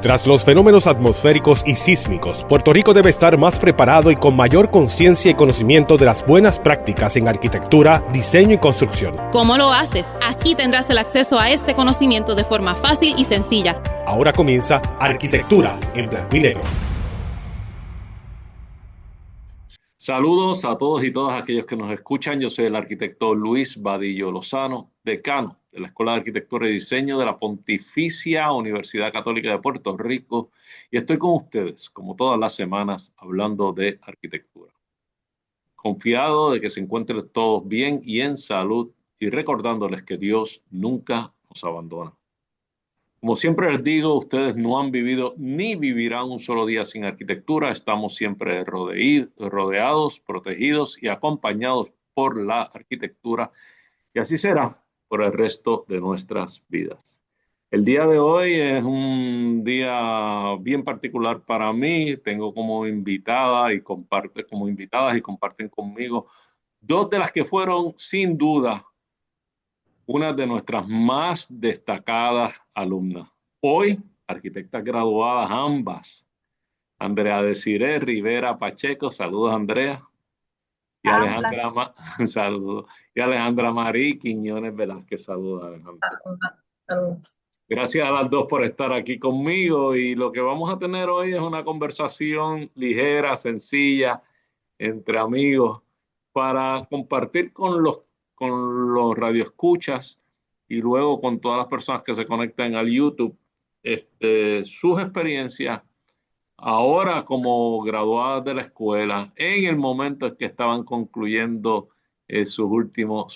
Tras los fenómenos atmosféricos y sísmicos, Puerto Rico debe estar más preparado y con mayor conciencia y conocimiento de las buenas prácticas en arquitectura, diseño y construcción. ¿Cómo lo haces? Aquí tendrás el acceso a este conocimiento de forma fácil y sencilla. Ahora comienza Arquitectura en Blanco y Negro. Saludos a todos y todas aquellos que nos escuchan. Yo soy el arquitecto Luis Vadillo Lozano, decano de la Escuela de Arquitectura y Diseño de la Pontificia Universidad Católica de Puerto Rico, y estoy con ustedes, como todas las semanas, hablando de arquitectura. Confiado de que se encuentren todos bien y en salud, y recordándoles que Dios nunca nos abandona. Como siempre les digo, ustedes no han vivido ni vivirán un solo día sin arquitectura. Estamos siempre rodeados, protegidos y acompañados por la arquitectura, y así será por el resto de nuestras vidas. El día de hoy es un día bien particular para mí. Tengo como invitadas y comparten conmigo dos de las que fueron sin duda una de nuestras más destacadas alumnas. Hoy, arquitectas graduadas ambas. Andrea Desiree Rivera Pacheco, saludos Andrea. Y saludos. Y Alejandra Marí Quiñones Velázquez, saludos Alejandra. Saludos. Gracias a las dos por estar aquí conmigo, y lo que vamos a tener hoy es una conversación ligera, sencilla, entre amigos, para compartir con los radioescuchas y luego con todas las personas que se conectan al YouTube sus experiencias ahora como graduadas de la escuela, en el momento en que estaban concluyendo sus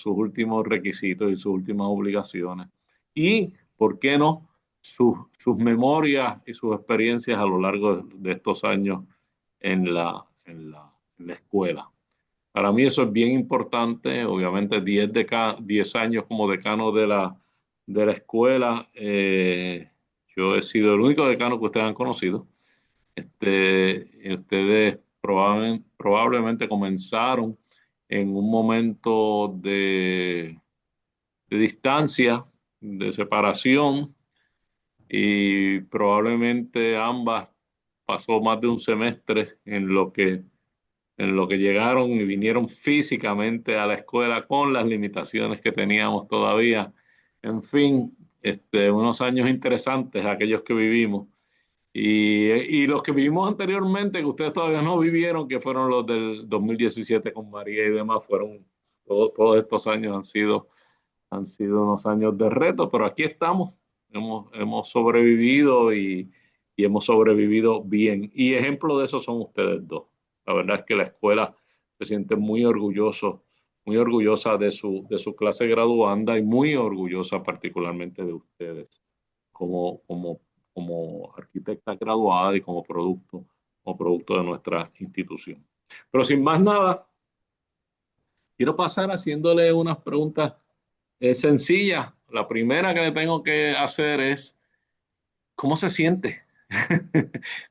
últimos requisitos y sus últimas obligaciones. Y, ¿por qué no?, sus memorias y sus experiencias a lo largo de estos años en la escuela. Para mí eso es bien importante. Obviamente 10 años como decano de la escuela. Yo he sido el único decano que ustedes han conocido. Ustedes probablemente comenzaron en un momento de distancia, de separación, y probablemente ambas pasó más de un semestre en lo que llegaron y vinieron físicamente a la escuela con las limitaciones que teníamos todavía. En fin, unos años interesantes aquellos que vivimos. Y los que vivimos anteriormente, que ustedes todavía no vivieron, que fueron los del 2017 con María y demás, todos estos años han sido unos años de reto, pero aquí estamos, hemos sobrevivido y hemos sobrevivido bien. Y ejemplo de eso son ustedes dos. La verdad es que la escuela se siente muy orgullosa de su clase graduanda, y muy orgullosa particularmente de ustedes como arquitecta graduada y como producto de nuestra institución. Pero sin más nada, quiero pasar haciéndole unas preguntas sencillas. La primera que le tengo que hacer es, ¿cómo se siente?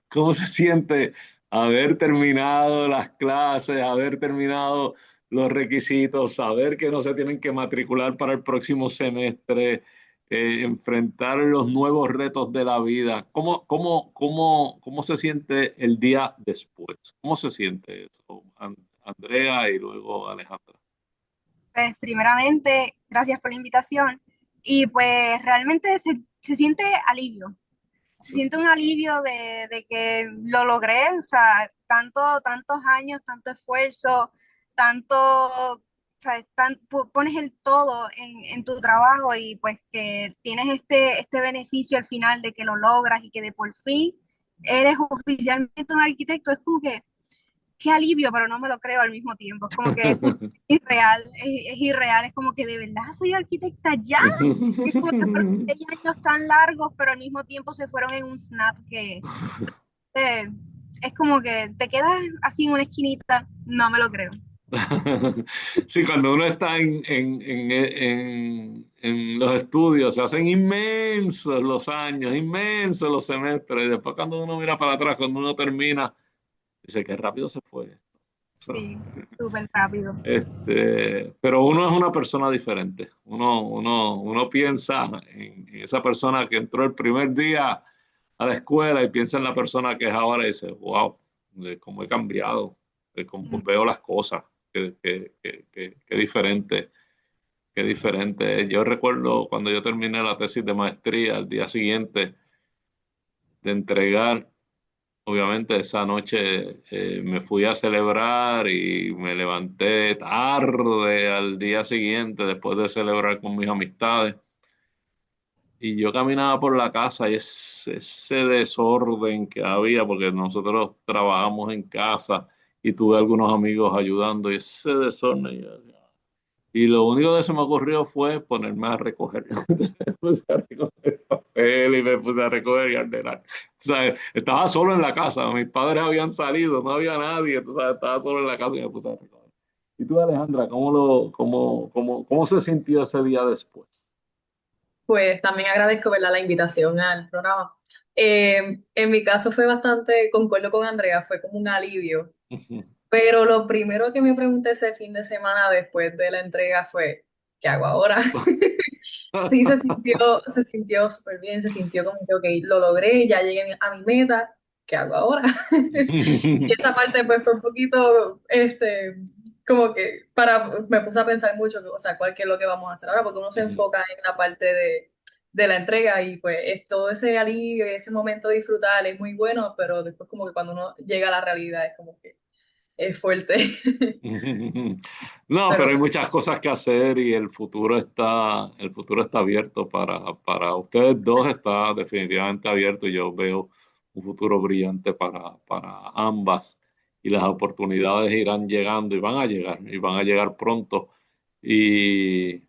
¿Cómo se siente haber terminado las clases, haber terminado los requisitos, saber que no se tienen que matricular para el próximo semestre, enfrentar los nuevos retos de la vida? ¿Cómo se siente el día después? ¿Cómo se siente eso? Andrea y luego Alejandra. Pues primeramente, gracias por la invitación. Y pues realmente se siente alivio. Se siente un alivio de que lo logré. O sea, tantos años, tanto esfuerzo, pones el todo en tu trabajo, y pues que tienes este beneficio al final de que lo logras y que de por fin eres oficialmente un arquitecto. Es como que qué alivio, pero no me lo creo al mismo tiempo. Es como que es irreal, es irreal. Es como que de verdad soy arquitecta ya. Es como que fueron 6 años tan largos, pero al mismo tiempo se fueron en un snap que es como que te quedas así en una esquinita. No me lo creo. Sí, cuando uno está en los estudios, se hacen inmensos los años, inmensos los semestres, y después cuando uno mira para atrás, cuando uno termina, dice que rápido se fue. Sí, súper rápido. Pero uno es una persona diferente. Uno piensa en esa persona que entró el primer día a la escuela y piensa en la persona que es ahora y dice, wow, de cómo he cambiado, de cómo veo las cosas, qué diferente, qué diferente es. Yo recuerdo cuando yo terminé la tesis de maestría, al día siguiente de entregar, obviamente esa noche me fui a celebrar y me levanté tarde al día siguiente después de celebrar con mis amistades. Y yo caminaba por la casa y ese desorden que había, porque nosotros trabajamos en casa y tuve algunos amigos ayudando, y ese desorden. Y lo único que se me ocurrió fue ponerme a recoger. Me puse a recoger papel y me puse a recoger y a ordenar. O sea, estaba solo en la casa, mis padres habían salido, no había nadie, entonces estaba solo en la casa y me puse a recoger. ¿Y tú, Alejandra, cómo se sintió ese día después? Pues también agradezco, ¿verdad?, la invitación al programa. En mi caso fue bastante, concuerdo con Andrea, fue como un alivio. Pero lo primero que me pregunté ese fin de semana después de la entrega fue, ¿qué hago ahora? Sí, se sintió súper bien, se sintió como que, ok, lo logré, ya llegué a mi meta, ¿qué hago ahora? Y esa parte pues fue un poquito, como que me puse a pensar mucho, o sea, qué es lo que vamos a hacer ahora, porque uno se enfoca en la parte de la entrega y pues es todo ese alivio y ese momento de disfrutar es muy bueno, pero después como que cuando uno llega a la realidad es como que es fuerte. No, pero Pero hay muchas cosas que hacer y el futuro está abierto para ustedes dos, está definitivamente abierto y yo veo un futuro brillante para ambas y las oportunidades irán llegando y van a llegar pronto y,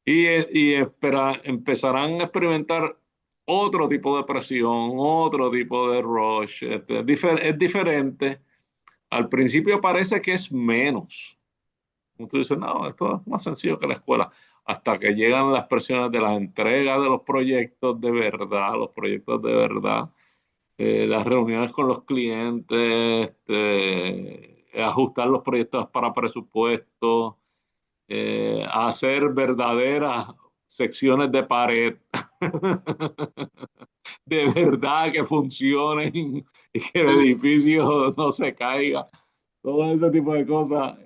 empezarán a experimentar otro tipo de presión, otro tipo de rush, es diferente. Al principio parece que es menos. Tú dices, no, esto es más sencillo que la escuela. Hasta que llegan las presiones de las entregas de los proyectos de verdad, las reuniones con los clientes, ajustar los proyectos para presupuesto, hacer verdaderas secciones de pared de verdad que funcionen y que el edificio no se caiga, todo ese tipo de cosas.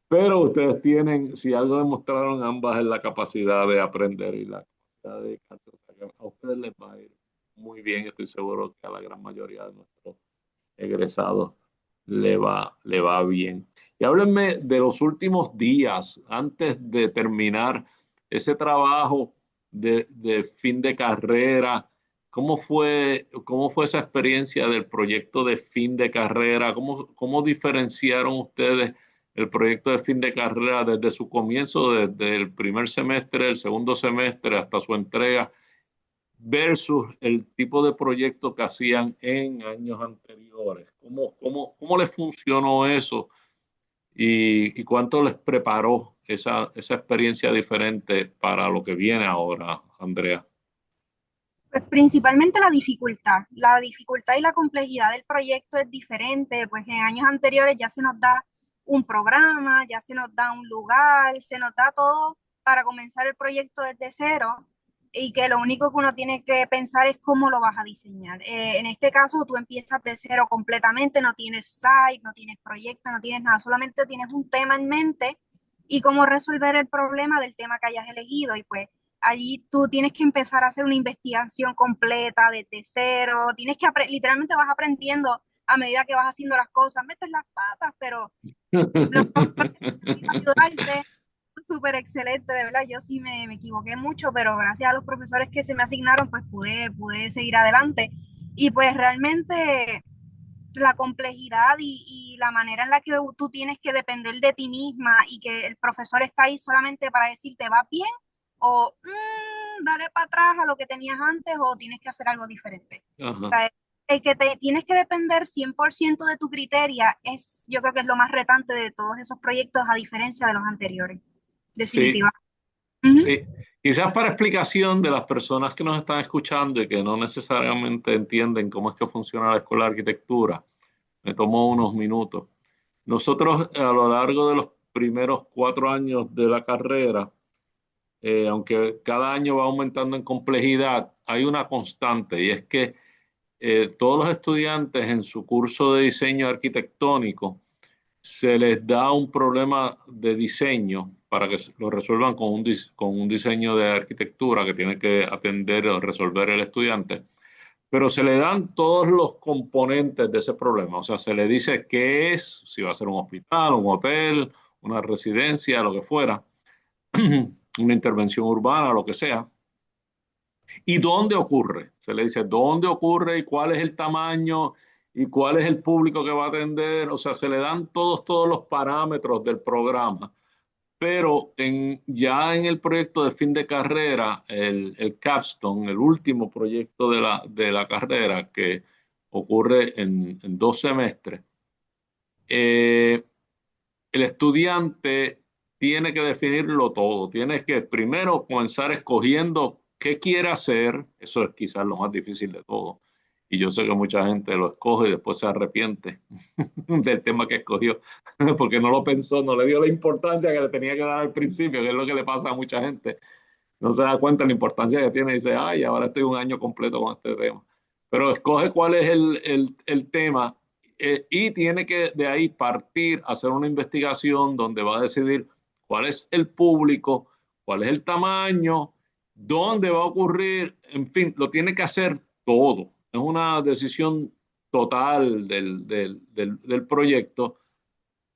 Pero ustedes tienen, si algo demostraron ambas es la capacidad de aprender y la capacidad de dedicarse. O sea, que a ustedes les va a ir muy bien, estoy seguro que a la gran mayoría de nuestros egresados le va bien. Y háblenme de los últimos días, antes de terminar ese trabajo de fin de carrera. Cómo fue esa experiencia del proyecto de fin de carrera? Cómo diferenciaron ustedes el proyecto de fin de carrera desde su comienzo, desde el primer semestre, el segundo semestre hasta su entrega, versus el tipo de proyecto que hacían en años anteriores? ¿Cómo les funcionó eso y cuánto les preparó esa experiencia diferente para lo que viene ahora, Andrea? Pues principalmente la dificultad y la complejidad del proyecto es diferente, pues en años anteriores ya se nos da un programa, ya se nos da un lugar, se nos da todo para comenzar el proyecto desde cero y que lo único que uno tiene que pensar es cómo lo vas a diseñar. En este caso tú empiezas de cero completamente, no tienes site, no tienes proyecto, no tienes nada, solamente tienes un tema en mente y cómo resolver el problema del tema que hayas elegido y pues allí tú tienes que empezar a hacer una investigación completa desde cero, tienes que literalmente vas aprendiendo a medida que vas haciendo las cosas, metes las patas, pero los profesores ayudarte, súper excelente, de verdad, yo sí me equivoqué mucho, pero gracias a los profesores que se me asignaron, pues pude seguir adelante. Y pues realmente la complejidad y la manera en la que tú tienes que depender de ti misma y que el profesor está ahí solamente para decirte va bien o dale para atrás a lo que tenías antes o tienes que hacer algo diferente. O Ajá. sea, el que te tienes que depender 100% de tu criteria es, yo creo que es lo más retante de todos esos proyectos a diferencia de los anteriores, Sí, definitivamente. Uh -huh. sí. Quizás para explicación de las personas que nos están escuchando y que no necesariamente entienden cómo es que funciona la escuela de arquitectura, me tomo unos minutos. Nosotros a lo largo de los primeros 4 años de la carrera aunque cada año va aumentando en complejidad, hay una constante y es que todos los estudiantes en su curso de diseño arquitectónico se les da un problema de diseño para que lo resuelvan con un diseño de arquitectura que tiene que atender o resolver el estudiante, pero se le dan todos los componentes de ese problema. O sea, se le dice qué es, si va a ser un hospital, un hotel, una residencia, lo que fuera, una intervención urbana, lo que sea. ¿Y dónde ocurre? Se le dice dónde ocurre y cuál es el tamaño y cuál es el público que va a atender. O sea, se le dan todos los parámetros del programa. Pero ya en el proyecto de fin de carrera, el capstone, el último proyecto de la carrera que ocurre en 2 semestres, eh, el estudiante tiene que definirlo todo. Tienes que primero comenzar escogiendo qué quiere hacer. Eso es quizás lo más difícil de todo. Y yo sé que mucha gente lo escoge y después se arrepiente del tema que escogió, porque no lo pensó, no le dio la importancia que le tenía que dar al principio, que es lo que le pasa a mucha gente. No se da cuenta de la importancia que tiene y dice, ay, ahora estoy un año completo con este tema. Pero escoge cuál es el tema y tiene que de ahí partir, hacer una investigación donde va a decidir cuál es el público, cuál es el tamaño, dónde va a ocurrir, en fin, lo tiene que hacer todo. Es una decisión total del proyecto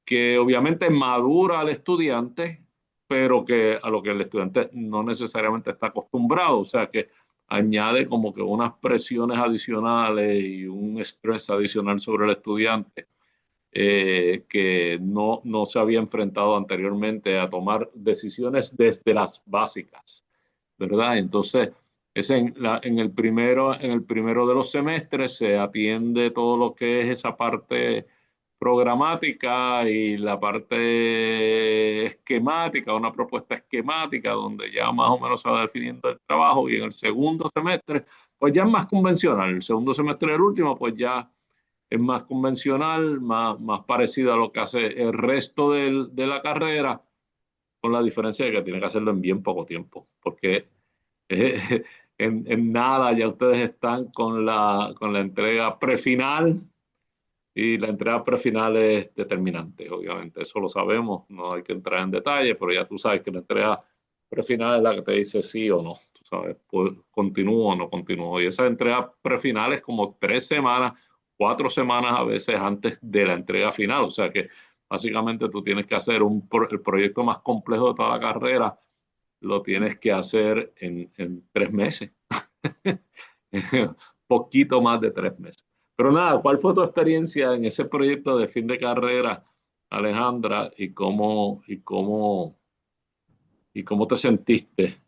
que obviamente madura al estudiante, pero que a lo que el estudiante no necesariamente está acostumbrado, o sea que añade como que unas presiones adicionales y un estrés adicional sobre el estudiante que no se había enfrentado anteriormente a tomar decisiones desde las básicas, ¿verdad? Entonces, en el primero de los semestres se atiende todo lo que es esa parte programática y la parte esquemática, una propuesta esquemática donde ya más o menos se va definiendo el trabajo, y en el segundo semestre pues ya es más convencional. El segundo semestre del último pues ya es más convencional, más parecido a lo que hace el resto de la carrera, con la diferencia de que tiene que hacerlo en bien poco tiempo, porque en nada ya ustedes están con la entrega prefinal, y la entrega prefinal es determinante, obviamente, eso lo sabemos, no hay que entrar en detalle, pero ya tú sabes que la entrega prefinal es la que te dice sí o no, tú sabes, pues, continúo o no continúo, y esa entrega prefinal es como 3 semanas, 4 semanas a veces antes de la entrega final, o sea que básicamente tú tienes que hacer el proyecto más complejo de toda la carrera, lo tienes que hacer en 3 meses, poquito más de 3 meses. Pero nada, ¿cuál fue tu experiencia en ese proyecto de fin de carrera, Alejandra, y cómo te sentiste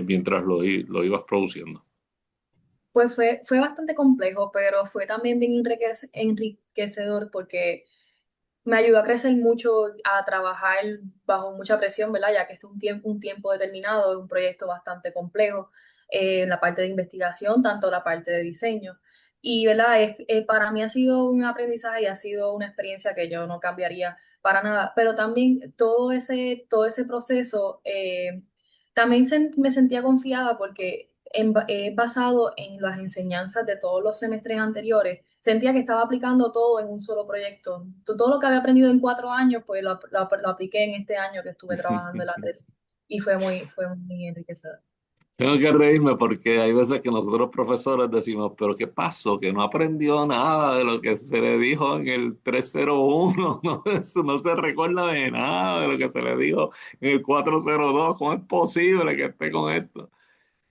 mientras lo ibas produciendo? Pues fue bastante complejo, pero fue también bien enriquecedor porque me ayudó a crecer mucho, a trabajar bajo mucha presión, ¿verdad? Ya que este es un tiempo determinado, es un proyecto bastante complejo, en la parte de investigación, tanto la parte de diseño. Y, ¿verdad? Para mí ha sido un aprendizaje y ha sido una experiencia que yo no cambiaría para nada, pero también todo ese proceso, también me sentía confiada porque basado en las enseñanzas de todos los semestres anteriores, sentía que estaba aplicando todo en un solo proyecto. Todo lo que había aprendido en 4 años, pues lo apliqué en este año que estuve trabajando en la tesis y fue muy enriquecedor. Tengo que reírme porque hay veces que nosotros profesores decimos, pero ¿qué pasó? Que no aprendió nada de lo que se le dijo en el 301, no, no se recuerda de nada de lo que se le dijo en el 402. ¿Cómo es posible que esté con esto?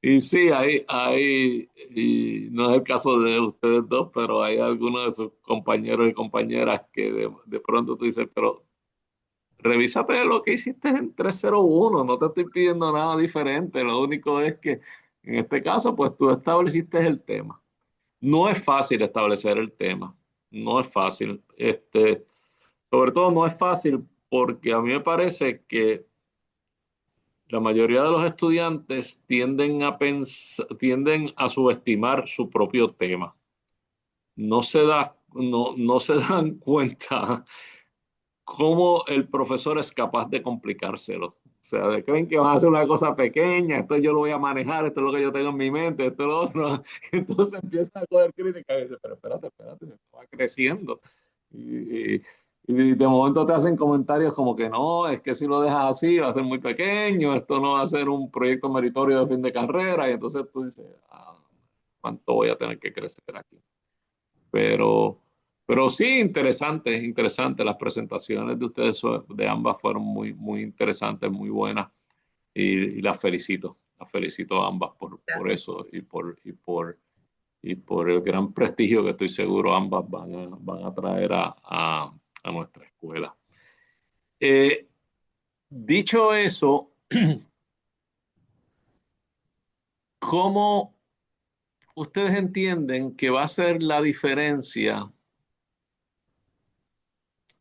Y sí, y no es el caso de ustedes dos, pero hay algunos de sus compañeros y compañeras que de pronto tú dices, pero revísate lo que hiciste en 301, no te estoy pidiendo nada diferente, lo único es que en este caso, pues tú estableciste el tema. No es fácil establecer el tema, no es fácil, sobre todo no es fácil porque a mí me parece que la mayoría de los estudiantes tienden a subestimar su propio tema. No se dan cuenta cómo el profesor es capaz de complicárselo. sea, creen que van a hacer una cosa pequeña, esto yo lo voy a manejar, esto es lo que yo tengo en mi mente, esto es lo otro. Entonces empiezan a coger críticas y dicen, pero espérate, esto va creciendo. Y, y de momento te hacen comentarios como que no, es que si lo dejas así va a ser muy pequeño, esto no va a ser un proyecto meritorio de fin de carrera. Y entonces tú dices, ¿cuánto voy a tener que crecer aquí? Pero, pero sí, interesante. Las presentaciones de ustedes, de ambas, fueron muy interesantes, muy buenas. Y las felicito a ambas por Gracias. eso y por el gran prestigio que estoy seguro ambas van a traer a nuestra escuela. Eh, Dicho eso, ¿cómo ustedes entienden que va a ser la diferencia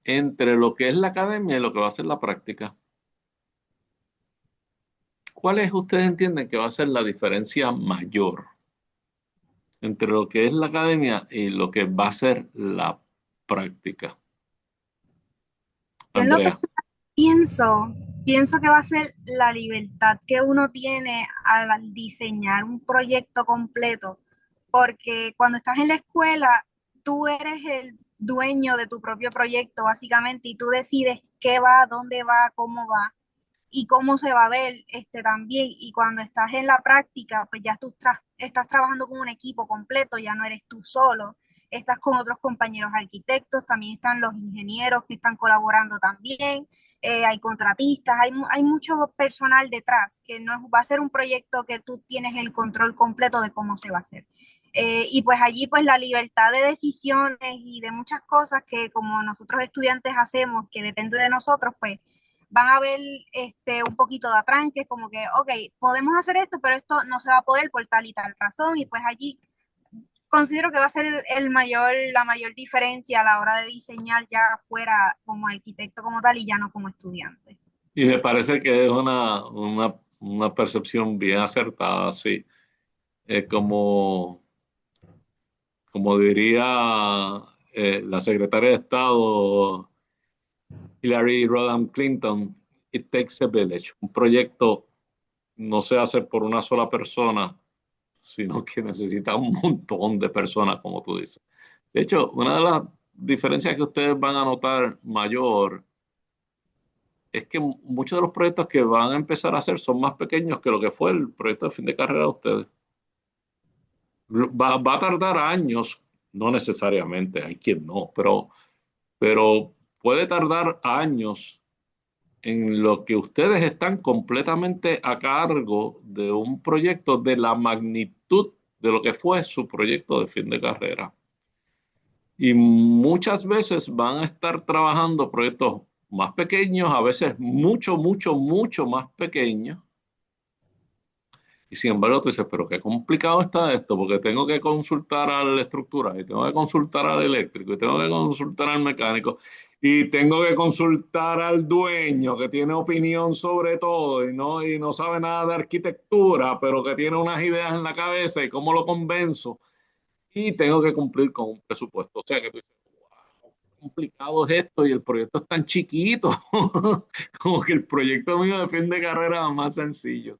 entre lo que es la academia y lo que va a ser la práctica? ¿Cuáles ustedes entienden que va a ser la diferencia mayor entre lo que es la academia y lo que va a ser la práctica? Yo en lo Andrea. personal pienso que va a ser la libertad que uno tiene al diseñar un proyecto completo, porque cuando estás en la escuela, tú eres el dueño de tu propio proyecto, básicamente, y tú decides qué va, dónde va, cómo va y cómo se va a ver también. Y cuando estás en la práctica, pues ya estás trabajando con un equipo completo, ya no eres tú solo, estás con otros compañeros arquitectos, también están los ingenieros que están colaborando también, hay contratistas, hay mucho personal detrás, que no va a ser un proyecto que tú tienes el control completo de cómo se va a hacer. Y pues allí pues la libertad de decisiones y de muchas cosas que como nosotros estudiantes hacemos, que depende de nosotros, pues van a ver un poquito de atranques, como que, ok, podemos hacer esto, pero esto no se va a poder por tal y tal razón, y pues allí considero que va a ser la mayor diferencia a la hora de diseñar ya fuera como arquitecto como tal y ya no como estudiante. Y me parece que es una percepción bien acertada, sí. Es como diría la secretaria de Estado Hillary Rodham Clinton, it takes a village. Un proyecto no se hace por una sola persona, sino que necesita un montón de personas, como tú dices. De hecho, una de las diferencias que ustedes van a notar mayor es que muchos de los proyectos que van a empezar a hacer son más pequeños que lo que fue el proyecto de fin de carrera de ustedes. Va a tardar años, no necesariamente, hay quien no, pero puede tardar años en lo que ustedes están completamente a cargo de un proyecto de la magnitud de lo que fue su proyecto de fin de carrera. Y muchas veces van a estar trabajando proyectos más pequeños, a veces mucho más pequeños. Y sin embargo, tú dices, pero qué complicado está esto, porque tengo que consultar al estructural, y tengo que consultar al eléctrico, y tengo que consultar al mecánico, y tengo que consultar al dueño que tiene opinión sobre todo y no sabe nada de arquitectura, pero que tiene unas ideas en la cabeza y cómo lo convenzo. Y tengo que cumplir con un presupuesto. O sea que tú dices, wow, qué complicado es esto y el proyecto es tan chiquito, como que el proyecto mío de fin de carrera es más sencillo.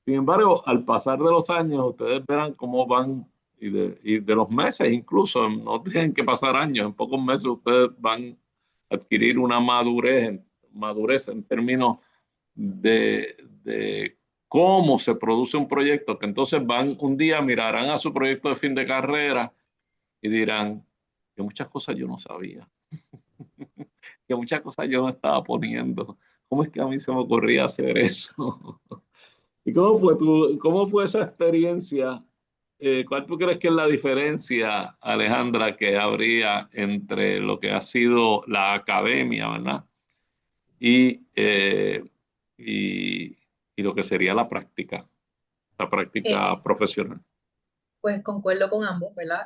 Sin embargo, al pasar de los años, ustedes verán cómo van y de los meses incluso, no tienen que pasar años, en pocos meses ustedes van a adquirir una madurez en términos de cómo se produce un proyecto, que entonces van un día, mirarán a su proyecto de fin de carrera y dirán que muchas cosas yo no sabía, que muchas cosas yo no estaba poniendo. ¿Cómo es que a mí se me ocurría hacer eso? ¿Y cómo fue esa experiencia? ¿Cuál tú crees que es la diferencia, Alejandra, que habría entre lo que ha sido la academia, ¿verdad? Y, eh, y, y lo que sería la Eh, práctica profesional. Pues concuerdo con ambos, ¿verdad?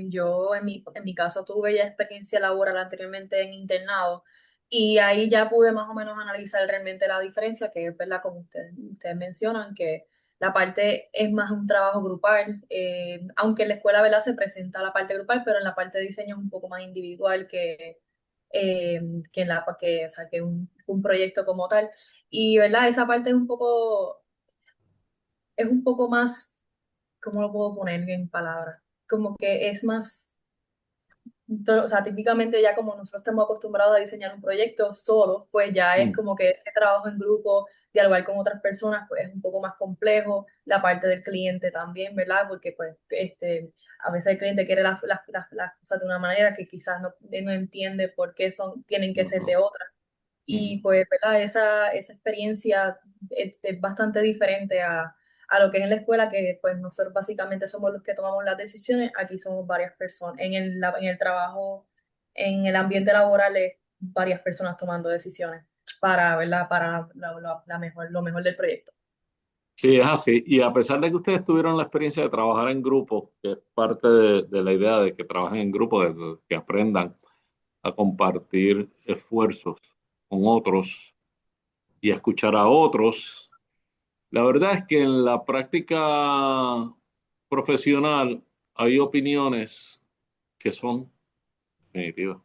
Yo en mi caso tuve ya experiencia laboral anteriormente en internado y ahí ya pude más o menos analizar realmente la diferencia, que es, ¿verdad? Como ustedes mencionan, que la parte es más un trabajo grupal, aunque en la escuela, ¿verdad? Se presenta la parte grupal, pero en la parte de diseño es un poco más individual o sea, que un proyecto como tal. Y, ¿verdad? Esa parte es un poco más, ¿cómo lo puedo poner en palabras? Como que es más o sea, típicamente ya como nosotros estamos acostumbrados a diseñar un proyecto solo, pues ya es Mm, como que ese trabajo en grupo, dialogar con otras personas, pues es un poco más complejo. La parte del cliente también, ¿verdad? Porque pues a veces el cliente quiere las cosas de una manera que quizás no entiende por qué tienen que ser de ujú, otra. ujú, Y pues, ¿verdad? Esa experiencia es bastante diferente a lo que es en la escuela, que pues nosotros básicamente somos los que tomamos las decisiones, aquí somos varias personas. En el trabajo, en el ambiente laboral es varias personas tomando decisiones para, ¿verdad? Para lo mejor del proyecto. Sí, es así. Y a pesar de que ustedes tuvieron la experiencia de trabajar en grupo, que es parte de la idea de que trabajen en grupo, de que aprendan a compartir esfuerzos con otros y a escuchar a otros, la verdad es que en la práctica profesional hay opiniones que son definitivas.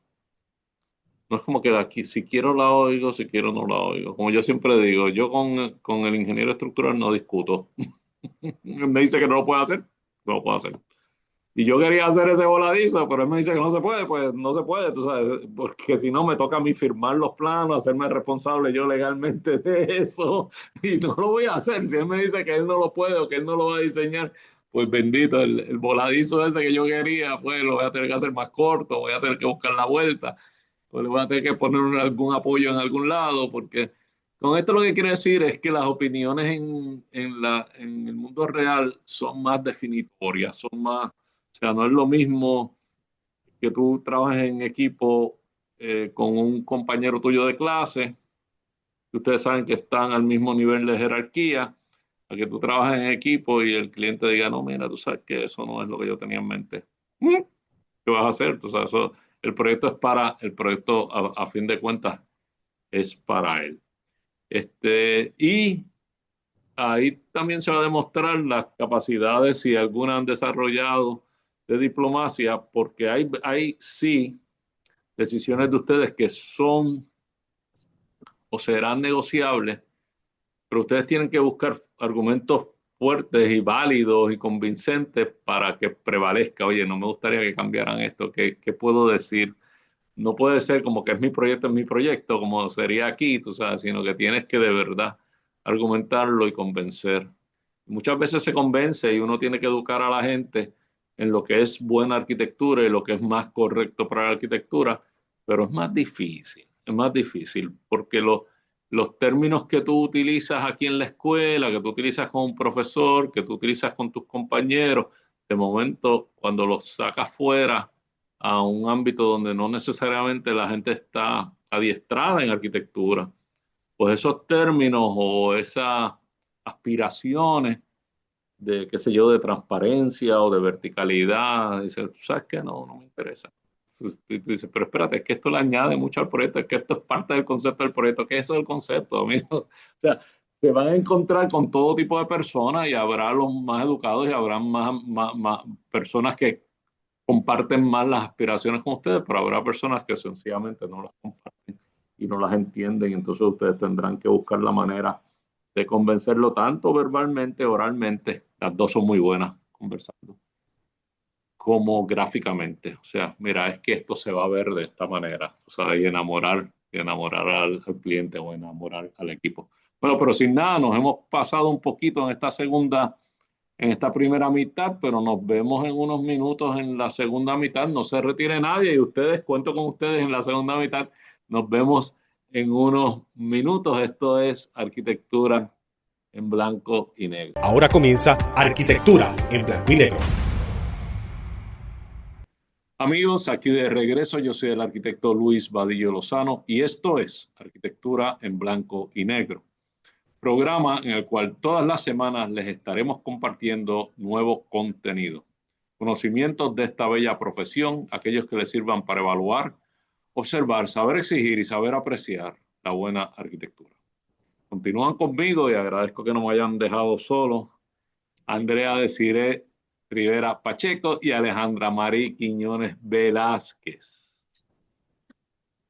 No es como que de aquí, si quiero la oigo, si quiero no la oigo. Como yo siempre digo, yo con el ingeniero estructural no discuto. Me dice que no lo puede hacer, no lo puedo hacer. Y yo quería hacer ese voladizo, pero él me dice que no se puede, pues no se puede, tú sabes, porque si no me toca a mí firmar los planos, hacerme responsable yo legalmente de eso, y no lo voy a hacer. Si él me dice que él no lo puede o que él no lo va a diseñar, pues bendito, el voladizo ese que yo quería, pues lo voy a tener que hacer más corto, voy a tener que buscar la vuelta, o le voy a tener que poner algún apoyo en algún lado, porque con esto lo que quiere decir es que las opiniones en el mundo real son más definitorias, son más, o sea, no es lo mismo que tú trabajes en equipo con un compañero tuyo de clase, que ustedes saben que están al mismo nivel de jerarquía, a que tú trabajes en equipo y el cliente diga, no, mira, tú sabes que eso no es lo que yo tenía en mente. ¿Qué vas a hacer? Tú sabes, el proyecto es el proyecto a fin de cuentas es para él. Y ahí también se va a demostrar las capacidades, si alguna han desarrollado, de diplomacia, porque hay sí decisiones de ustedes que son o serán negociables, pero ustedes tienen que buscar argumentos fuertes y válidos y convincentes para que prevalezca. Oye, no me gustaría que cambiaran esto. ¿Qué puedo decir? No puede ser como que es mi proyecto, como sería aquí, tú sabes, sino que tienes que de verdad argumentarlo y convencer. Muchas veces se convence y uno tiene que educar a la gente en lo que es buena arquitectura y lo que es más correcto para la arquitectura, pero es más difícil porque los términos que tú utilizas aquí en la escuela, que tú utilizas con un profesor, que tú utilizas con tus compañeros, de momento cuando los sacas fuera a un ámbito donde no necesariamente la gente está adiestrada en arquitectura, pues esos términos o esas aspiraciones de, qué sé yo, de transparencia o de verticalidad, dices, ¿sabes qué? No, no me interesa. Y tú dices, pero espérate, es que esto le añade mucho al proyecto, es que esto es parte del concepto del proyecto, que eso es el concepto, amigo. O sea, se van a encontrar con todo tipo de personas y habrá los más educados y habrá más personas que comparten más las aspiraciones con ustedes, pero habrá personas que sencillamente no las comparten y no las entienden. Entonces ustedes tendrán que buscar la manera de convencerlo tanto verbalmente, oralmente. Las dos son muy buenas conversando, como gráficamente. O sea, mira, es que esto se va a ver de esta manera. O sea, y enamorar al cliente o enamorar al equipo. Bueno, pero sin nada, nos hemos pasado un poquito en esta primera mitad, pero nos vemos en unos minutos en la segunda mitad. No se retire nadie y ustedes, cuento con ustedes en la segunda mitad. Nos vemos en unos minutos. Esto es Arquitectura en Blanco y Negro. Ahora comienza Arquitectura en Blanco y Negro. Amigos, aquí de regreso, yo soy el arquitecto Luis Vadillo Lozano y esto es Arquitectura en Blanco y Negro, programa en el cual todas las semanas les estaremos compartiendo nuevo contenido, conocimientos de esta bella profesión, aquellos que les sirvan para evaluar, observar, saber exigir y saber apreciar la buena arquitectura. Continúan conmigo y agradezco que no me hayan dejado solo Andrea Desiree Rivera Pacheco y Alejandra Marí Quiñones Velázquez.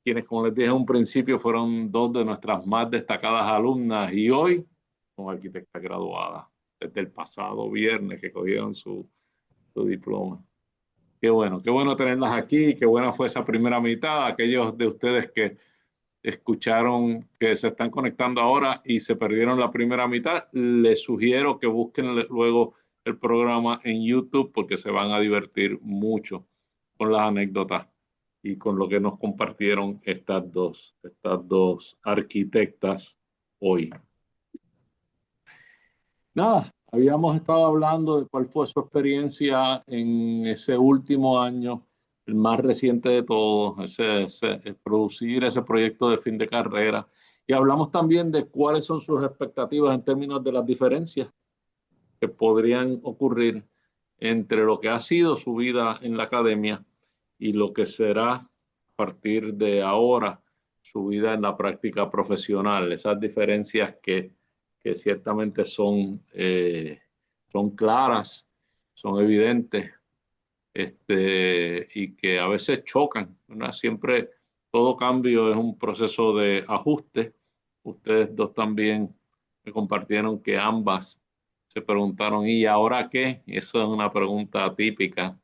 quienes, como les dije en un principio, fueron dos de nuestras más destacadas alumnas y hoy son arquitectas graduadas desde el pasado viernes que cogieron su diploma. Qué bueno tenerlas aquí, qué buena fue esa primera mitad. Aquellos de ustedes que escucharon, que se están conectando ahora y se perdieron la primera mitad, les sugiero que busquen luego el programa en YouTube porque se van a divertir mucho con las anécdotas y con lo que nos compartieron estas dos arquitectas hoy. Nada, habíamos estado hablando de cuál fue su experiencia en ese último año, el más reciente de todos, producir ese proyecto de fin de carrera. Y hablamos también de cuáles son sus expectativas en términos de las diferencias que podrían ocurrir entre lo que ha sido su vida en la academia y lo que será a partir de ahora su vida en la práctica profesional. Esas diferencias que ciertamente son claras, son evidentes, y que a veces chocan, ¿verdad? Siempre todo cambio es un proceso de ajuste. Ustedes dos también me compartieron que ambas se preguntaron, ¿y ahora qué? Eso es una pregunta típica.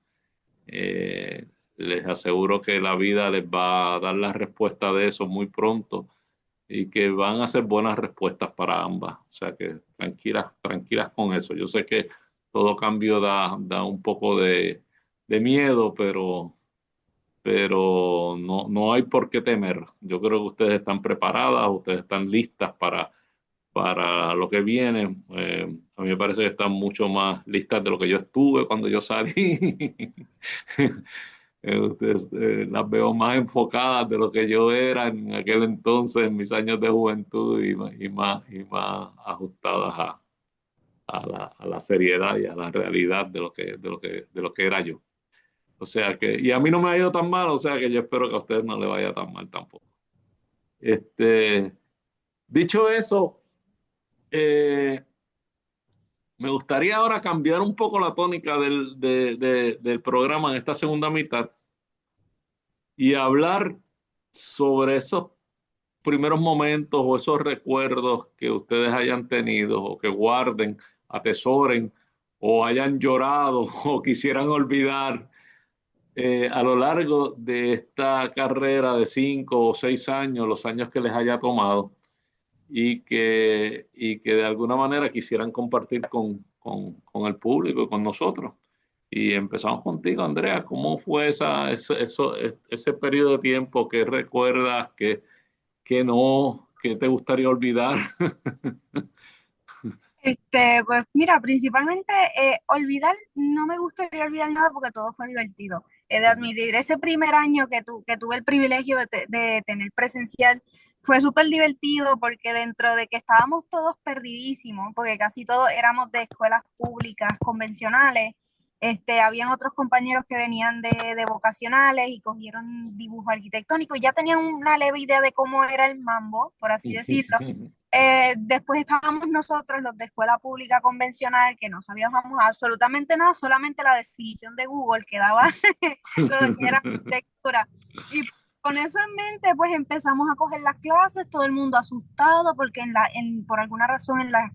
Les aseguro que la vida les va a dar la respuesta de eso muy pronto y que van a ser buenas respuestas para ambas. O sea que tranquilas con eso. Yo sé que todo cambio da un poco de miedo, pero no hay por qué temer. Yo creo que ustedes están preparadas, ustedes están listas para lo que viene. A mí me parece que están mucho más listas de lo que yo estuve cuando yo salí. Ustedes, las veo más enfocadas de lo que yo era en aquel entonces, en mis años de juventud, y más ajustadas a la seriedad y a la realidad de lo que era yo. O sea que, y a mí no me ha ido tan mal, o sea que yo espero que a ustedes no les vaya tan mal tampoco. Dicho eso, me gustaría ahora cambiar un poco la tónica del programa en esta segunda mitad y hablar sobre esos primeros momentos o esos recuerdos que ustedes hayan tenido o que guarden, atesoren o hayan llorado o quisieran olvidar a lo largo de esta carrera de 5 o 6 años, los años que les haya tomado y que de alguna manera quisieran compartir con el público y con nosotros. Y empezamos contigo, Andrea. ¿Cómo fue ese periodo de tiempo que recuerdas que te gustaría olvidar? Pues mira, principalmente olvidar, no me gustaría olvidar nada porque todo fue divertido. He de admitir, ese primer año que tuve el privilegio de tener presencial fue súper divertido porque dentro de que estábamos todos perdidísimos, porque casi todos éramos de escuelas públicas convencionales, habían otros compañeros que venían de vocacionales y cogieron dibujo arquitectónico, ya tenían una leve idea de cómo era el mambo, por así decirlo. Después estábamos nosotros, los de escuela pública convencional, que no sabíamos absolutamente nada, solamente la definición de Google que daba lo que era arquitectura. Y con eso en mente, pues empezamos a coger las clases, todo el mundo asustado, porque por alguna razón en las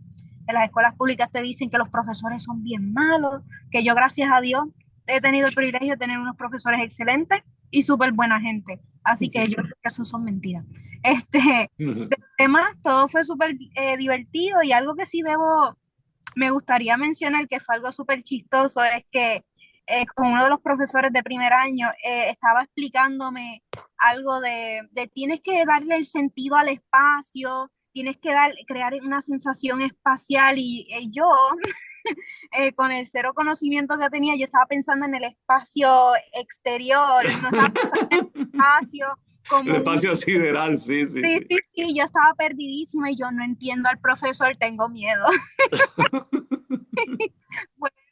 escuelas públicas te dicen que los profesores son bien malos, que yo, gracias a Dios, he tenido el privilegio de tener unos profesores excelentes y súper buena gente. Así que yo creo que eso son mentiras. Además, todo fue súper divertido y algo que sí me gustaría mencionar, que fue algo súper chistoso, es que con uno de los profesores de primer año estaba explicándome algo de tienes que darle el sentido al espacio, tienes que crear una sensación espacial y yo, con el cero conocimiento que tenía, yo estaba pensando en el espacio exterior, no estaba pensando en el espacio como el espacio sideral, sí. Sí, yo estaba perdidísima y yo no entiendo al profesor, tengo miedo.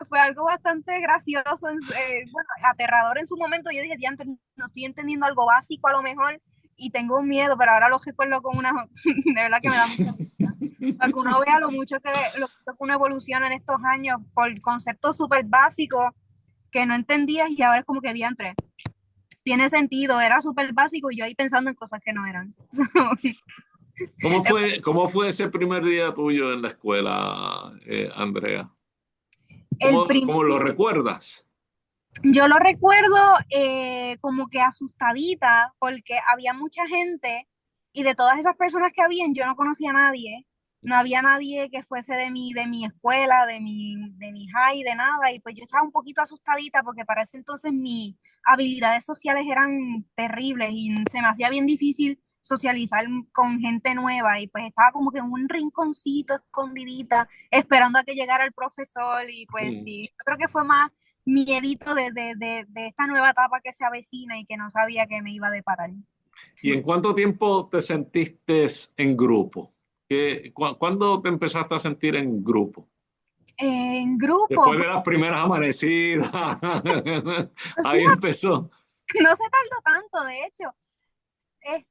Fue algo bastante gracioso, bueno, aterrador en su momento. Yo dije, diantre, no estoy entendiendo algo básico a lo mejor y tengo miedo, pero ahora lo recuerdo con de verdad que me da mucha pena. Para que uno vea lo mucho que uno evoluciona en estos años por conceptos súper básicos que no entendías y ahora es como que diantre. tiene sentido, era súper básico y yo ahí pensando en cosas que no eran. Cómo fue ese primer día tuyo en la escuela, Andrea? El prim- Cómo lo recuerdas? yo lo recuerdo como que asustadita porque había mucha gente y de todas esas personas que habían, yo no conocía a nadie. No había nadie que fuese de mi escuela, de mi high, de nada. Y pues yo estaba un poquito asustadita porque para ese entonces mis habilidades sociales eran terribles y se me hacía bien difícil socializar con gente nueva. Y pues estaba como que en un rinconcito escondidita, esperando a que llegara el profesor. Y pues Mm. sí, yo creo que fue más miedito de esta nueva etapa que se avecina y que no sabía que me iba a deparar. ¿Y en Sí. cuánto tiempo te sentiste en grupo? ¿Cuándo te empezaste a sentir en grupo? En grupo, Después de las primeras amanecidas. Ahí fíjate, empezó. no se tardó tanto, de hecho.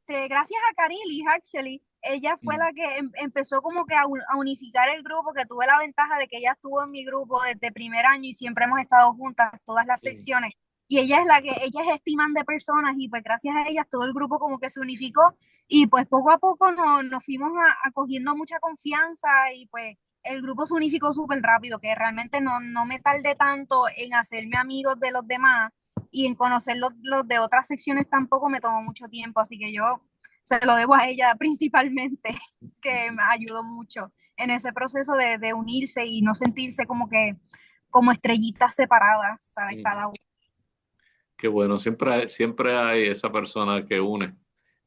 Gracias a Carilis, actually, ella fue Mm, la que empezó como que a unificar el grupo, que tuve la ventaja de que ella estuvo en mi grupo desde primer año y siempre hemos estado juntas, todas las mm, secciones. Y ella es estimán de personas y pues gracias a ella todo el grupo como que se unificó y pues poco a poco nos fuimos cogiendo mucha confianza y pues el grupo se unificó súper rápido, que realmente no me tardé tanto en hacerme amigos de los demás y en conocer los de otras secciones tampoco me tomó mucho tiempo, así que yo se lo debo a ella principalmente, que me ayudó mucho en ese proceso de unirse y no sentirse como que como estrellitas separadas, ¿sabes? mm. Cada uno. Qué bueno, siempre hay esa persona que une.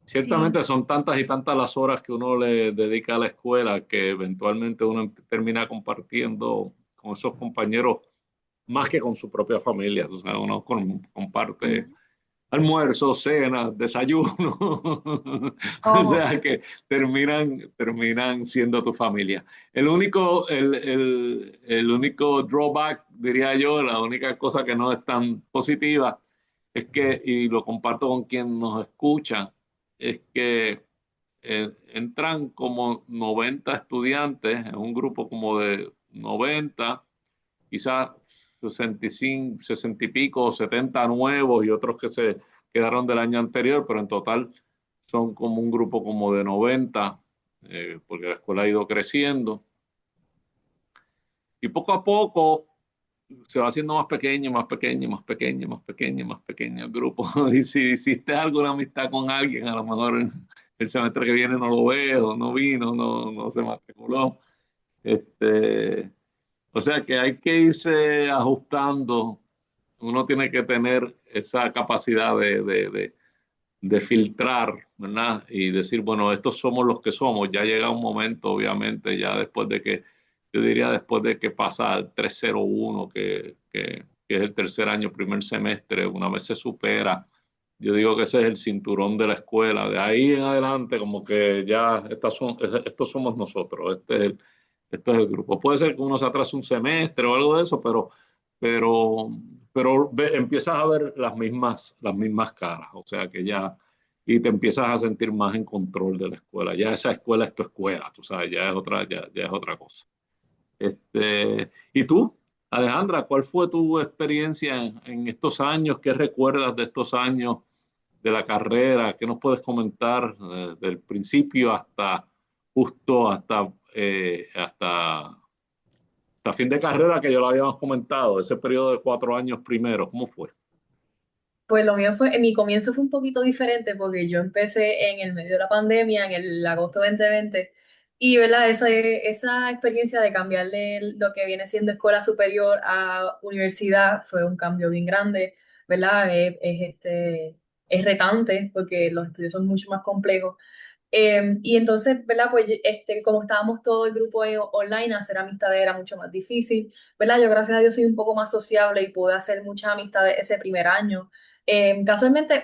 Sí. Ciertamente son tantas y tantas las horas que uno le dedica a la escuela que eventualmente uno termina compartiendo con esos compañeros más que con su propia familia. O sea, uno comparte Uh-huh. almuerzos, cenas, desayuno. O Todo. sea que terminan siendo tu familia. El único drawback, diría yo, la única cosa que no es tan positiva es que, y lo comparto con quien nos escucha, es que entran como 90 estudiantes en un grupo como de 90, quizás 65, 60 y pico, 70 nuevos y otros que se quedaron del año anterior, pero en total son como un grupo como de 90, porque la escuela ha ido creciendo. Y poco a poco se va haciendo más pequeño, más pequeño, más pequeño, más pequeño, más pequeño el grupo. Y si hiciste alguna amistad con alguien, a lo mejor el semestre que viene no lo veo, no vino, no se matriculó. Este, o sea que hay que irse ajustando. Uno tiene que tener esa capacidad de filtrar, ¿verdad? Y decir, bueno, estos somos los que somos. Ya llega un momento, obviamente, ya después de que, yo diría después de que pasa el 301, que es el tercer año, primer semestre, una vez se supera, yo digo que ese es el cinturón de la escuela. De ahí en adelante, como que ya estos somos nosotros, este es el grupo. Puede ser que uno se atrase un semestre o algo de eso, pero, empiezas a ver las mismas caras, o sea que ya, y te empiezas a sentir más en control de la escuela. Ya esa escuela es tu escuela, tú sabes, ya es otra cosa. ¿Y tú, Alejandra, cuál fue tu experiencia en estos años? ¿Qué recuerdas de estos años de la carrera? ¿Qué nos puedes comentar del principio hasta justo hasta fin de carrera, que ya lo habíamos comentado, ese periodo de 4 años primero? ¿Cómo fue? Pues lo mío fue, en mi comienzo fue un poquito diferente porque yo empecé en el medio de la pandemia, en el agosto 2020, y ¿verdad? Esa experiencia de cambiar de lo que viene siendo escuela superior a universidad fue un cambio bien grande, ¿verdad? Es retante porque los estudios son mucho más complejos. Y entonces, ¿verdad? Pues como estábamos todo el grupo online, hacer amistades era mucho más difícil, ¿verdad? Yo, gracias a Dios, soy un poco más sociable y pude hacer muchas amistades ese primer año. Casualmente,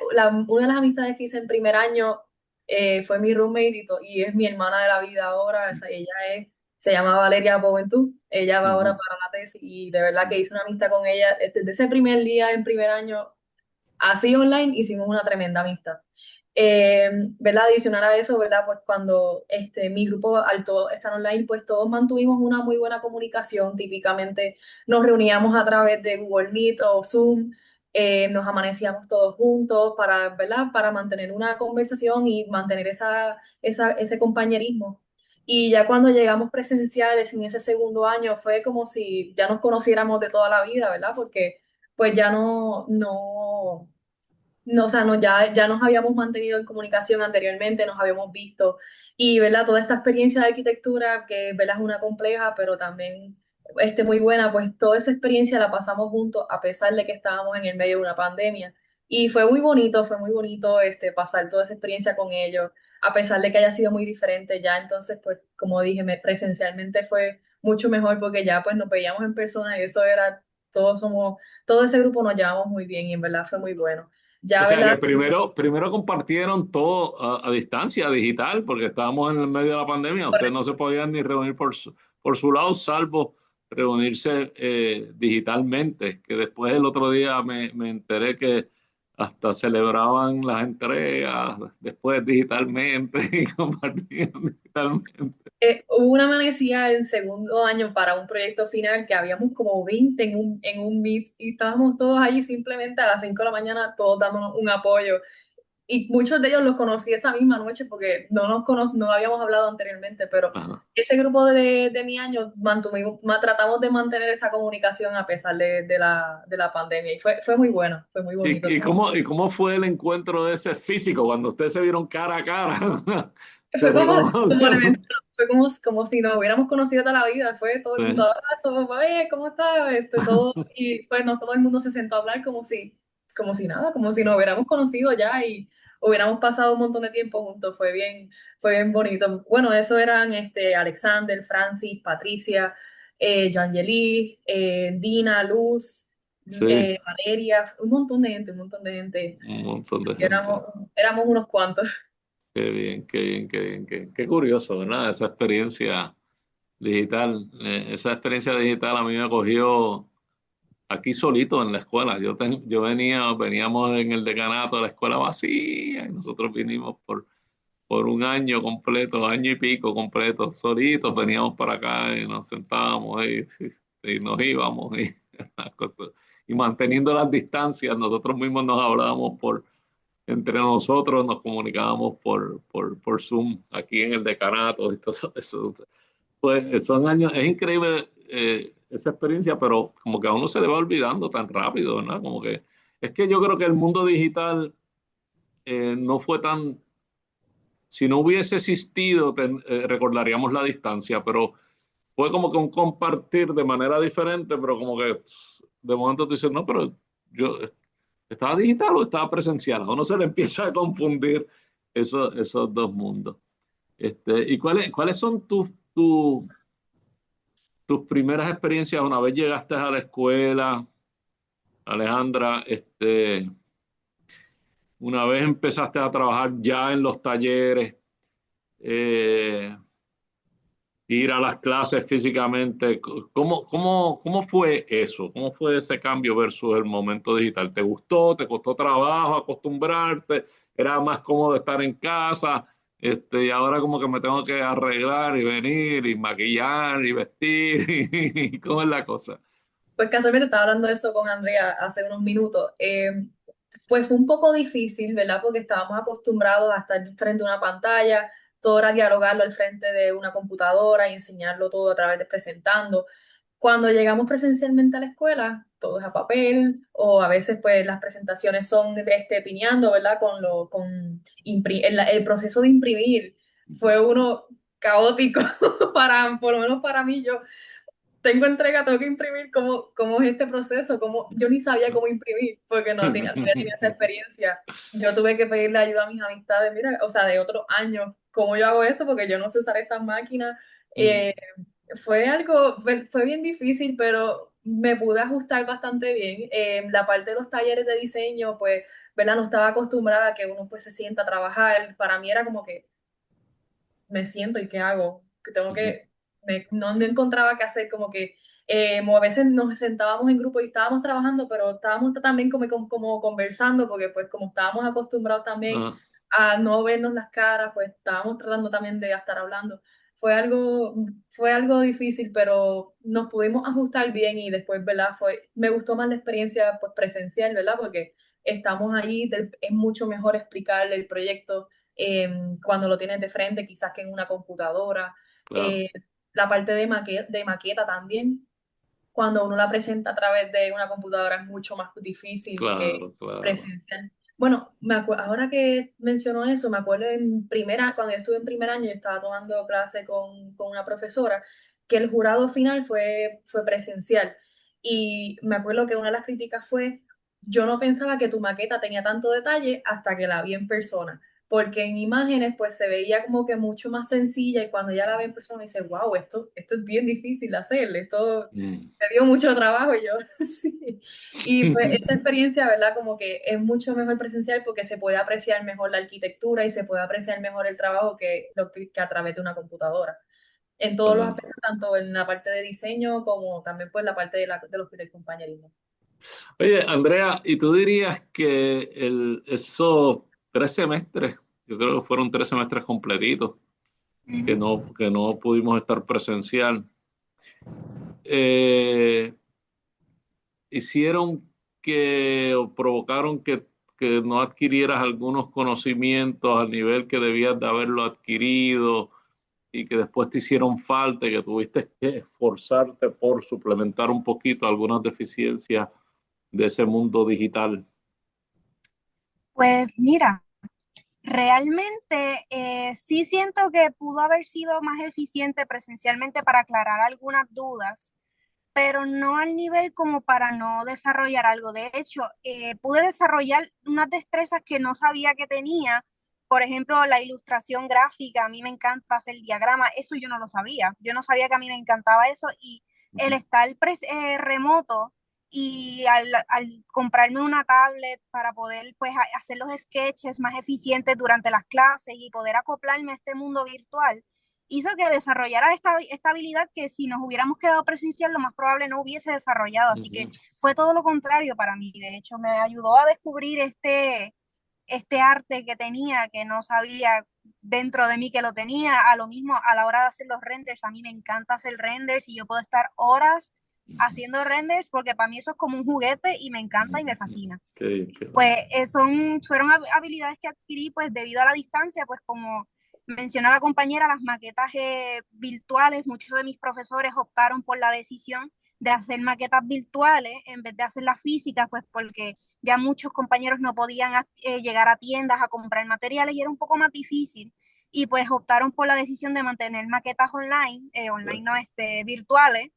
una de las amistades que hice en primer año fue mi roommate y es mi hermana de la vida ahora. O sea, se llama Valeria Boventud. Ella va ahora Ujú. para la tesis y de verdad que hice una amistad con ella desde ese primer día en primer año. Así online hicimos una tremenda amistad. ¿Verdad? Adicional a eso, ¿verdad? Pues cuando mi grupo, al todo estar online, pues todos mantuvimos una muy buena comunicación. Típicamente nos reuníamos a través de Google Meet o Zoom. nos amanecíamos todos juntos para, ¿verdad? Para mantener una conversación y mantener ese compañerismo. Y ya cuando llegamos presenciales en ese segundo año fue como si ya nos conociéramos de toda la vida, ¿verdad? Porque pues ya no, o sea, no, ya nos habíamos mantenido en comunicación anteriormente, nos habíamos visto y, ¿verdad? Toda esta experiencia de arquitectura, que, ¿verdad? Es una compleja, pero también muy buena, pues toda esa experiencia la pasamos juntos a pesar de que estábamos en el medio de una pandemia. Y fue muy bonito pasar toda esa experiencia con ellos, a pesar de que haya sido muy diferente ya. Entonces, pues, como dije, presencialmente fue mucho mejor porque ya pues nos veíamos en persona y eso era, todo ese grupo nos llevamos muy bien y en verdad fue muy bueno. O Ya, sea que ¿verdad? primero compartieron todo a distancia, digital, porque estábamos en el medio de la pandemia. Ustedes no se podían ni reunir por su lado, salvo reunirse digitalmente. Que después el otro día me enteré que hasta celebraban las entregas después digitalmente y compartían digitalmente. Hubo una amanecida en segundo año para un proyecto final que habíamos como 20 en un meet y estábamos todos allí simplemente a las 5 de la mañana, todos dándonos un apoyo. Y muchos de ellos los conocí esa misma noche porque no habíamos hablado anteriormente, pero Ajá. ese grupo de mi año tratamos de mantener esa comunicación a pesar de la pandemia y fue muy bueno, fue muy bonito. Y cómo fue el encuentro ese físico cuando ustedes se vieron cara a cara? Se Fue como le reconocen. menciono, fue como si nos hubiéramos conocido toda la vida, fue todo el mundo Sí. abrazo, oye, ¿cómo estás? Todo, y pues no todo el mundo se sentó a hablar como si nada, como si nos hubiéramos conocido ya y hubiéramos pasado un montón de tiempo juntos, fue bien bonito. Bueno, eso eran Alexander, Francis, Patricia, Yangeli, Dina, Luz, Sí, Valeria, un montón de gente, un montón de gente. un montón de gente. Éramos unos cuantos. Qué bien, qué bien, qué bien, qué curioso, ¿verdad? Esa experiencia digital. Esa experiencia digital a mí me cogió aquí solito en la escuela. Yo veníamos en el decanato de la escuela vacía y nosotros vinimos por un año completo, año y pico completo, solitos, veníamos para acá y nos sentábamos y nos íbamos y manteniendo las distancias, nosotros mismos nos hablábamos entre nosotros, nos comunicábamos por Zoom aquí en el decanato y todo eso. Pues son años, es increíble esa experiencia, pero como que a uno se le va olvidando tan rápido, ¿verdad? Como que es que yo creo que el mundo digital no fue tan, si no hubiese existido, recordaríamos la distancia, pero fue como que un compartir de manera diferente, pero como que de momento tú dices, no, pero yo estaba digital o estaba presencial. A uno se le empieza a confundir esos dos mundos. ¿Y cuáles son tus primeras experiencias una vez llegaste a la escuela, Alejandra? Una vez empezaste a trabajar ya en los talleres, eh, ir a las clases físicamente. ¿Cómo fue eso? ¿Cómo fue ese cambio versus el momento digital? ¿Te gustó? ¿Te costó trabajo acostumbrarte? ¿Era más cómodo estar en casa? Y ahora como que me tengo que arreglar y venir y maquillar y vestir. ¿Y cómo es la cosa? Pues casualmente estaba hablando de eso con Andrea hace unos minutos. Pues fue un poco difícil, ¿verdad? Porque estábamos acostumbrados a estar frente a una pantalla, todo era dialogarlo al frente de una computadora y enseñarlo todo a través de presentando. Cuando llegamos presencialmente a la escuela, todo es a papel, o a veces pues las presentaciones son piñando, ¿verdad? El proceso de imprimir fue uno caótico por lo menos para mí. Yo tengo que imprimir cómo es este proceso, yo ni sabía cómo imprimir porque no había tenido esa experiencia. Yo tuve que pedirle ayuda a mis amistades, mira, o sea, de otros años, cómo yo hago esto porque yo no sé usar estas máquinas. Eh, fue bien difícil, pero me pude ajustar bastante bien. La parte de los talleres de diseño, pues, ¿verdad? No estaba acostumbrada a que uno pues se sienta a trabajar. Para mí era como que me siento y qué hago, que tengo que, no encontraba qué hacer, como a veces nos sentábamos en grupo y estábamos trabajando, pero estábamos también como conversando, porque pues como estábamos acostumbrados también Ah, a no vernos las caras, pues estábamos tratando también de estar hablando. fue algo difícil, pero nos pudimos ajustar bien y después, ¿verdad? Me gustó más la experiencia pues, presencial, ¿verdad? Porque estamos ahí, es mucho mejor explicarle el proyecto cuando lo tienes de frente, quizás que en una computadora. Claro, Eh, la parte de maqueta también, cuando uno la presenta a través de una computadora es mucho más difícil que claro, claro. presencial. Bueno, ahora que mencionó eso, me acuerdo cuando yo estuve en primer año, yo estaba tomando clase con una profesora, que el jurado final fue presencial. Y me acuerdo que una de las críticas fue, yo no pensaba que tu maqueta tenía tanto detalle hasta que la vi en persona, porque en imágenes pues se veía como que mucho más sencilla y cuando ya la ve en persona dice, wow, esto es bien difícil de hacer, esto Mm. me dio mucho trabajo y yo, sí. Y pues esa experiencia, ¿verdad? Como que es mucho mejor presencial porque se puede apreciar mejor la arquitectura y se puede apreciar mejor el trabajo que a través de una computadora. En todos los Claro. aspectos, tanto en la parte de diseño como también pues la parte del compañerismo. Oye, Andrea, ¿y tú dirías que esos 3 semestres, yo creo que fueron 3 semestres completitos, Ujú. que no pudimos estar presencial, eh, hicieron o provocaron que no adquirieras algunos conocimientos al nivel que debías de haberlo adquirido y que después te hicieron falta y que tuviste que esforzarte por suplementar un poquito algunas deficiencias de ese mundo digital? Pues mira, realmente sí siento que pudo haber sido más eficiente presencialmente para aclarar algunas dudas, pero no al nivel como para no desarrollar algo. De hecho, pude desarrollar unas destrezas que no sabía que tenía. Por ejemplo, la ilustración gráfica, a mí me encanta hacer diagrama, eso yo no lo sabía. Yo no sabía que a mí me encantaba eso y el estar remoto y al comprarme una tablet para poder pues hacer los sketches más eficientes durante las clases y poder acoplarme a este mundo virtual, hizo que desarrollara esta habilidad que si nos hubiéramos quedado presencial, lo más probable no hubiese desarrollado. Así que Ujú. fue todo lo contrario para mí. De hecho, me ayudó a descubrir este arte que tenía, que no sabía dentro de mí que lo tenía. A lo mismo, a la hora de hacer los renders, a mí me encanta hacer renders y yo puedo estar horas haciendo renders porque para mí eso es como un juguete y me encanta y me fascina. Qué bueno. Pues fueron habilidades que adquirí pues debido a la distancia, pues como menciona la compañera, las maquetas virtuales, muchos de mis profesores optaron por la decisión de hacer maquetas virtuales en vez de hacer las físicas, pues porque ya muchos compañeros no podían llegar a tiendas a comprar materiales y era un poco más difícil y pues optaron por la decisión de mantener maquetas online no, virtuales,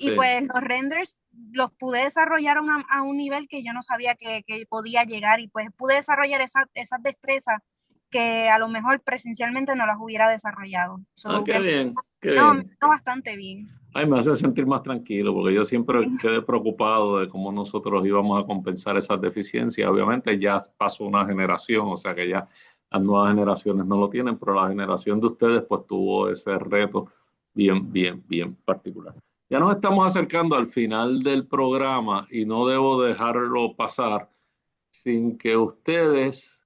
y Sí. pues los renders los pude desarrollar a un nivel que yo no sabía que podía llegar y pues pude desarrollar esas destrezas que a lo mejor presencialmente no las hubiera desarrollado. Ah, So, qué bien, qué no, me bien. vino bastante bien. Ay, me hace sentir más tranquilo porque yo siempre quedé preocupado de cómo nosotros íbamos a compensar esas deficiencias. Obviamente ya pasó una generación, o sea que ya las nuevas generaciones no lo tienen, pero la generación de ustedes pues tuvo ese reto bien, bien, bien particular. Ya nos estamos acercando al final del programa y no debo dejarlo pasar sin que ustedes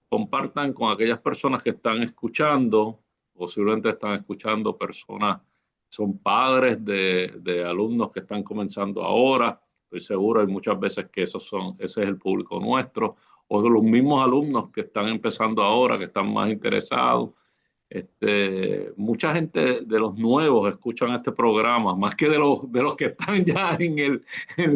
compartan con aquellas personas que están escuchando, posiblemente están escuchando personas, son padres de alumnos que están comenzando ahora, estoy seguro, hay muchas veces que ese es el público nuestro, o de los mismos alumnos que están empezando ahora, que están más interesados. Mucha gente de los nuevos escuchan este programa, más que de los que están ya en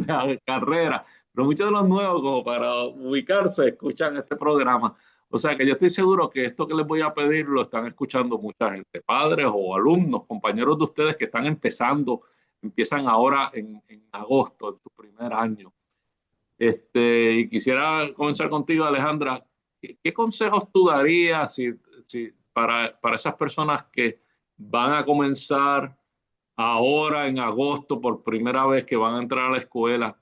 la carrera, pero muchos de los nuevos, como para ubicarse, escuchan este programa. O sea que yo estoy seguro que esto que les voy a pedir lo están escuchando mucha gente, padres o alumnos, compañeros de ustedes que están empezando, empiezan ahora en agosto, en su primer año. Y quisiera comenzar contigo, Alejandra. ¿Qué consejos tú darías para esas personas que van a comenzar ahora en agosto por primera vez que van a entrar a la escuela?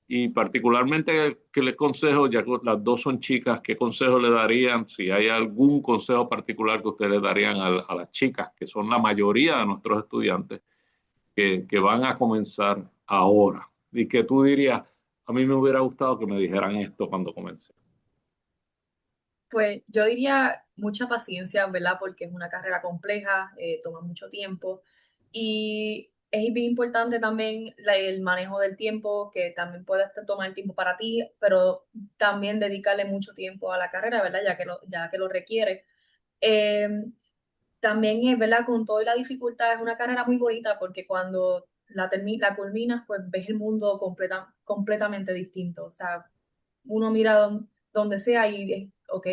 Y particularmente, ¿qué les consejo? Ya que las dos son chicas, ¿qué consejo le darían? Si hay algún consejo particular que ustedes le darían a las chicas, que son la mayoría de nuestros estudiantes, que van a comenzar ahora. Y que tú dirías, a mí me hubiera gustado que me dijeran esto cuando comencé. Pues yo diría mucha paciencia, ¿verdad? Porque es una carrera compleja, toma mucho tiempo y es bien importante también el manejo del tiempo, que también puedes tomar tiempo para ti, pero también dedicarle mucho tiempo a la carrera, ¿verdad? Ya que lo requiere. Eh, También es, ¿verdad? Con toda la dificultad, es una carrera muy bonita porque cuando la culminas, pues ves el mundo completamente distinto. O sea, uno mira donde sea y, ok,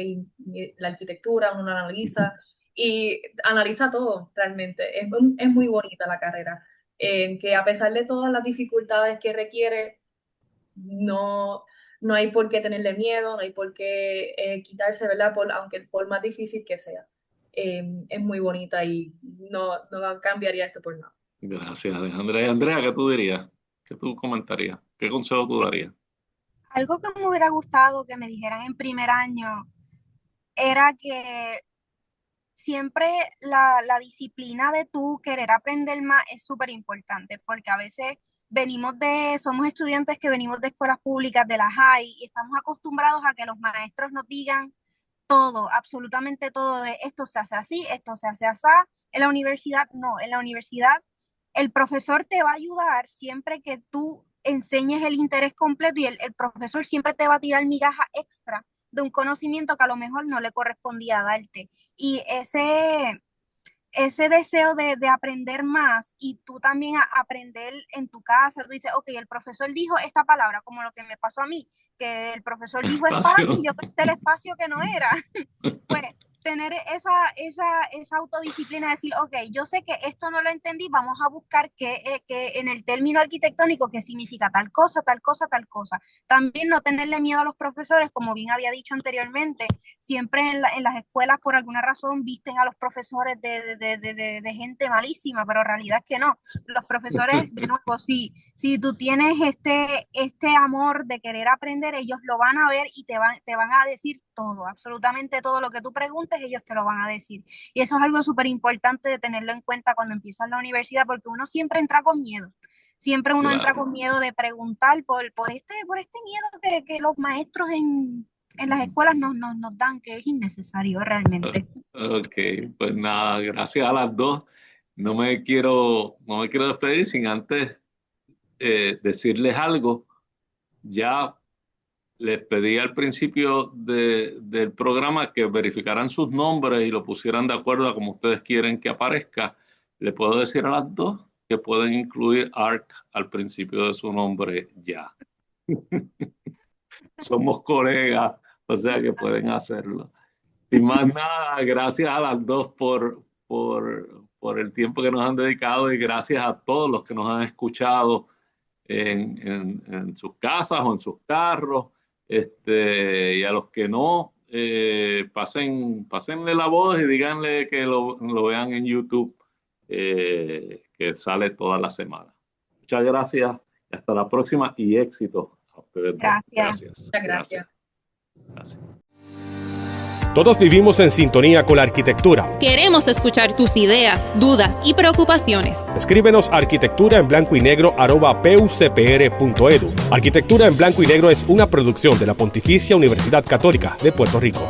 la arquitectura, uno la analiza y analiza todo realmente. Es muy bonita la carrera, que a pesar de todas las dificultades que requiere, no, no hay por qué tenerle miedo, no hay por qué quitarse, ¿verdad? Aunque por más difícil que sea. Es muy bonita y no cambiaría esto por nada. Gracias, Alejandra. Andrea, ¿qué tú dirías? ¿Qué tú comentarías? ¿Qué consejo tú darías? Algo que me hubiera gustado que me dijeran en primer año era que siempre la disciplina de tú querer aprender más es súper importante, porque a veces somos estudiantes que venimos de escuelas públicas, de la high, y estamos acostumbrados a que los maestros nos digan todo, absolutamente todo, de esto se hace así, esto se hace así. En la universidad no, en la universidad el profesor te va a ayudar siempre que tú enseñes el interés completo y el profesor siempre te va a tirar migaja extra de un conocimiento que a lo mejor no le correspondía darte. Y ese deseo de aprender más y tú también aprender en tu casa, tú dices, ok, el profesor dijo esta palabra, como lo que me pasó a mí, que el profesor dijo espacio y yo pensé el espacio que no era. Pues tener esa autodisciplina de decir, ok, yo sé que esto no lo entendí, vamos a buscar que en el término arquitectónico qué significa tal cosa, tal cosa, tal cosa. También no tenerle miedo a los profesores, como bien había dicho anteriormente, siempre en las escuelas por alguna razón visten a los profesores de gente malísima, pero en realidad es que no. Los profesores, de nuevo, si tú tienes este amor de querer aprender, ellos lo van a ver y te van a decir todo, absolutamente todo lo que tú preguntes, ellos te lo van a decir. Y eso es algo súper importante de tenerlo en cuenta cuando empiezas la universidad, porque uno siempre entra con miedo. Siempre uno entra con miedo de preguntar por este miedo que los maestros en las escuelas nos dan, que es innecesario realmente. Ok, pues nada, gracias a las dos. No me quiero despedir sin antes decirles algo. Ya les pedí al principio del programa que verificaran sus nombres y lo pusieran de acuerdo a como ustedes quieren que aparezca. Le puedo decir a las dos que pueden incluir ARC al principio de su nombre ya. Somos colegas, o sea que pueden hacerlo. Sin más nada, gracias a las dos por el tiempo que nos han dedicado y gracias a todos los que nos han escuchado en sus casas o en sus carros. Y a los que no, pásenle la voz y díganle que lo vean en YouTube, que sale toda la semana. Muchas gracias, hasta la próxima y éxito a ustedes. Gracias. Muchas gracias. Gracias. Todos vivimos en sintonía con la arquitectura. Queremos escuchar tus ideas, dudas y preocupaciones. Escríbenos a arquitecturaenblancoynegro@pucpr.edu. Arquitectura en Blanco y Negro es una producción de la Pontificia Universidad Católica de Puerto Rico.